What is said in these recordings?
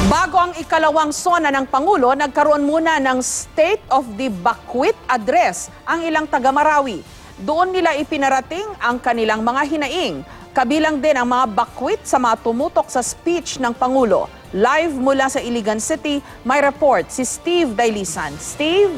Bago ang ikalawang sona ng Pangulo, nagkaroon muna ng State of the Bakwit Address ang ilang taga-Marawi. Doon nila ipinarating ang kanilang mga hinaing. Kabilang din ang mga bakwit sa mga tumutok sa speech ng Pangulo. Live mula sa Iligan City, may report si Steve Dailisan. Steve?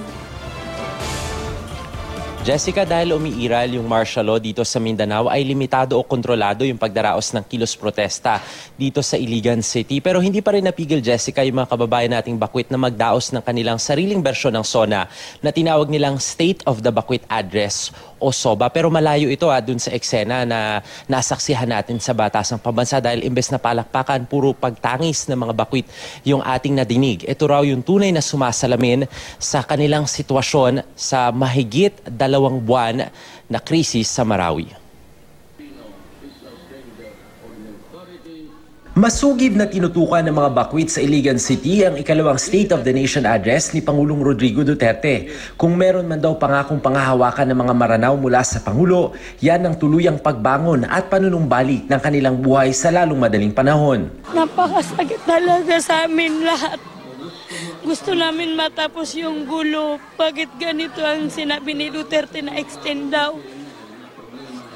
Jessica, dahil umiiral yung martial law dito sa Mindanao ay limitado o kontrolado yung pagdaraos ng kilos protesta dito sa Iligan City. Pero hindi pa rin napigil, Jessica, yung mga kababayan nating bakwit na magdaos ng kanilang sariling bersyon ng SONA na tinawag nilang State of the Bakwit Address o SOBA. Pero malayo ito dun sa eksena na nasaksihan natin sa Batasang Pambansa dahil imbes na palakpakan, puro pagtangis ng mga bakwit yung ating nadinig. Ito raw yung tunay na sumasalamin sa kanilang sitwasyon sa mahigit 2 buwan na krisis sa Marawi. Masugid na tinutukan ng mga bakwit sa Iligan City ang ikalawang State of the Nation Address ni Pangulong Rodrigo Duterte. Kung meron man daw pangakong pangahawakan ng mga Maranao mula sa Pangulo, yan ang tuluyang pagbangon at panunumbalik ng kanilang buhay sa lalong madaling panahon. Napakasakit talaga sa amin lahat. Gusto namin matapos yung gulo. Bakit ganito ang sinabi ni Duterte na extend daw?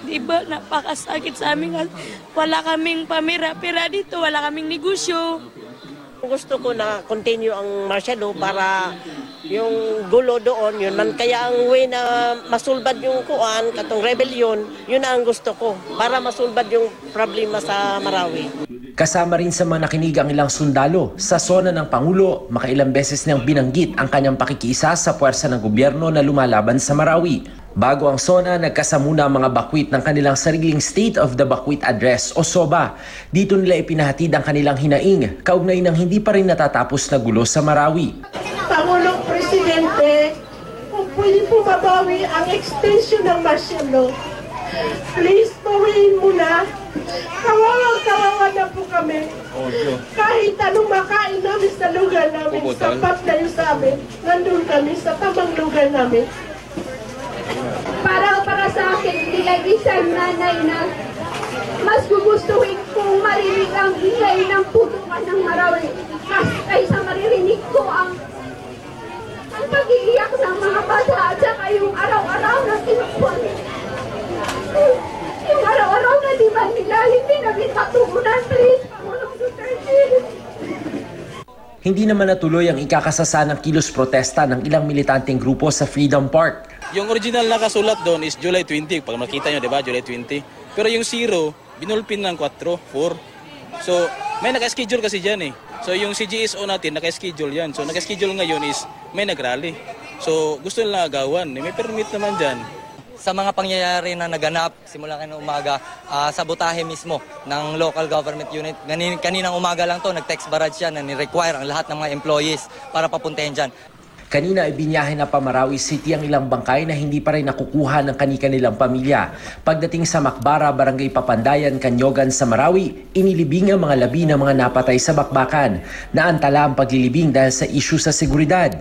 Diba, napakasakit sa amin. Wala kaming pamira-pira dito, wala kaming negosyo. Gusto ko na continue ang martial law para yung gulo doon, yun man. Kaya ang way na masulbad yung kuan, katong rebellion, yun ang gusto ko. Para masulbad yung problema sa Marawi. Kasama rin sa mga nakinig ang ilang sundalo. Sa SONA ng Pangulo, makailang beses niyang binanggit ang kanyang pakikiisa sa puwersa ng gobyerno na lumalaban sa Marawi. Bago ang SONA, nagkasamuna ang mga bakwit ng kanilang sariling State of the Bakwit Address o SOBA. Dito nila ipinahatid ang kanilang hinaing, kaugnay ng hindi pa rin natatapos na gulo sa Marawi. Pangulong Presidente, kung pwede po mabawi ang extension ng martial law, please bawiin mo na. Kawawang-kawawa na po kami. Kahit anong makain namin sa lugar namin, sapat na yun sa amin. Nandun kami sa tamang lugar namin. Para sa akin, bilang isang nanay na mas gugustuhin kong marinig ang ingay ng putukan ng Marawi kaysa maririnig ko ang pag-iiyak ng mga bata at saka yung araw-araw na tinupon. Yung araw-araw na di ba nila hindi namin matugunan, please, Pangulong Duterte. Hindi naman natuloy ang ikakasasa ng kilos protesta ng ilang militanteng grupo sa Freedom Park. Yung original nakasulat doon is July 20. Pag makita nyo, di ba? July 20. Pero yung 0, binulpin ng 4, 4. So, may naka-schedule kasi dyan eh. So, yung CGSO natin, naka-schedule yan. So, naka-schedule ngayon is may nag-rally. So, gusto nila agawan. May permit naman dyan. Sa mga pangyayari na naganap simula kanina umaga, sabotahe mismo ng local government unit. Kaninang umaga lang to, nag-text barrage yan na ni-require ang lahat ng mga employees para papuntahin dyan. Kanina ay binyahe na pa Marawi City ang ilang bangkay na hindi pa rin nakukuha ng kani-kanilang pamilya. Pagdating sa Macbara, Barangay Papandayan, Kanyogan sa Marawi, inilibing ang mga labi ng mga napatay sa bakbakan. Naantala ang paglilibing dahil sa issue sa seguridad.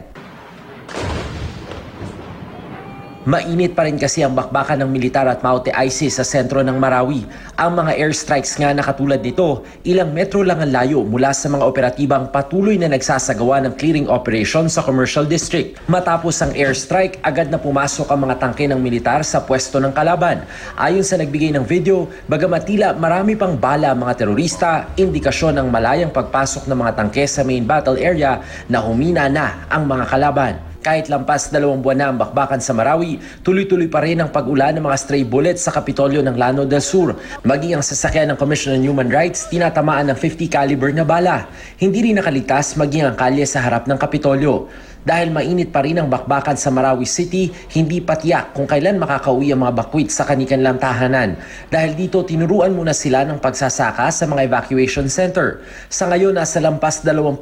Mainit pa rin kasi ang bakbakan ng militar at Maute ISIS sa sentro ng Marawi. Ang mga airstrikes nga na katulad nito, ilang metro lang ang layo mula sa mga operatibang patuloy na nagsasagawa ng clearing operation sa commercial district. Matapos ang airstrike, agad na pumasok ang mga tangke ng militar sa pwesto ng kalaban. Ayon sa nagbigay ng video, bagamat tila marami pang bala ang mga terorista, indikasyon ng malayang pagpasok ng mga tangke sa main battle area na humina na ang mga kalaban. Kahit lampas 2 buwan na ang bakbakan sa Marawi, tuloy-tuloy pa rin ang pag-ulan ng mga stray bullets sa Kapitolyo ng Llano del Sur. Maging ang sasakyan ng Commission on Human Rights, tinatamaan ng 50 caliber na bala. Hindi rin nakaligtas maging ang kalye sa harap ng Kapitolyo. Dahil mainit pa rin ang bakbakan sa Marawi City, hindi patiyak kung kailan makakauwi ang mga bakwit sa kanilang tahanan. Dahil dito, tinuruan muna sila ng pagsasaka sa mga evacuation center. Sa ngayon, nasa lampas 20,000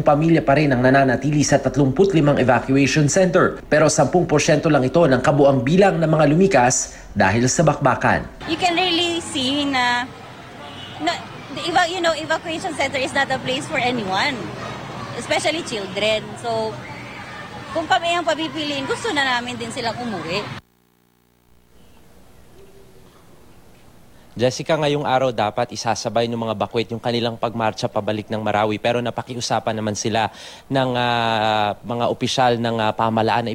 pamilya pa rin ang nananatili sa 35 evacuation center. Pero 10% lang ito ng kabuang bilang ng mga lumikas dahil sa bakbakan. You can really see na evacuation center is not a place for anyone, especially children. So, kung kami ang papipiliin, gusto na namin din silang umuwi. Jessica, ngayong araw dapat isasabay ng mga bakwet yung kanilang pagmarcha pabalik ng Marawi, pero napakiusapan naman sila ng mga opisyal ng pamahalaan na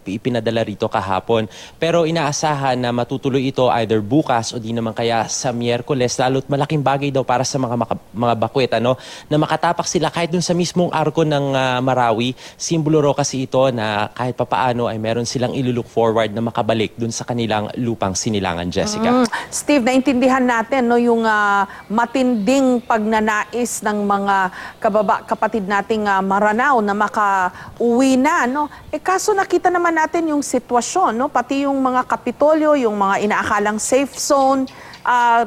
ipinadala rito kahapon. Pero inaasahan na matutuloy ito either bukas o di naman kaya sa Miyerkules, lalo't malaking bagay daw para sa mga bakwet, na makatapak sila kahit dun sa mismong arko ng Marawi. Simbolo raw kasi ito na kahit papaano ay meron silang ilulook forward na makabalik dun sa kanilang lupang sinilangan, Jessica. Steve, naintindihan natin yung matinding pagnanais ng mga kapatid nating Maranao na makauwi na. Kaso nakita naman natin yung sitwasyon, pati yung mga kapitolyo, yung mga inaakalang safe zone,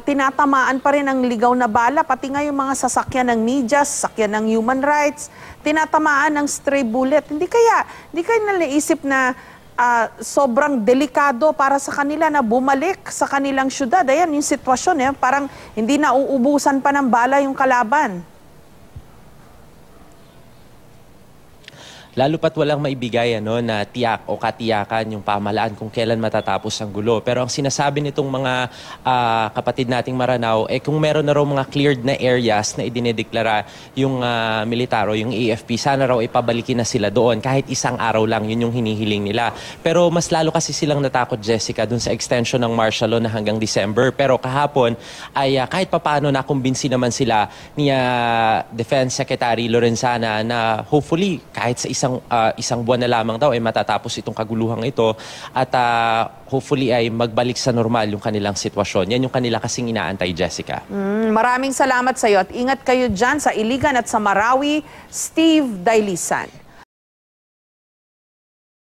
tinatamaan pa rin ang ligaw na bala, pati nga yung mga sasakyan ng media, sasakyan ng human rights, tinatamaan ng stray bullet. Hindi kaya nalaisip na sobrang delikado para sa kanila na bumalik sa kanilang syudad? Ayan yung sitwasyon, parang hindi na uubusan pa ng bala yung kalaban. Lalo pat walang maibigay na tiyak o katiyakan yung pamahalaan kung kailan matatapos ang gulo. Pero ang sinasabi nitong mga kapatid nating Maranao, kung meron na raw mga cleared na areas na idinedeklara yung militar o yung AFP, sana raw ipabalikin na sila doon kahit isang araw lang, yun yung hinihiling nila. Pero mas lalo kasi silang natakot, Jessica, dun sa extension ng martial law na hanggang December. Pero kahapon ay kahit papaano nakumbinsi naman sila ni Defense Secretary Lorenzana na hopefully kahit sa isang buwan na lamang daw ay matatapos itong kaguluhang ito at hopefully ay magbalik sa normal yung kanilang sitwasyon. Yan yung kanila kasing inaantay, Jessica. Maraming salamat sa iyo at ingat kayo dyan sa Iligan at sa Marawi, Steve Dailisan.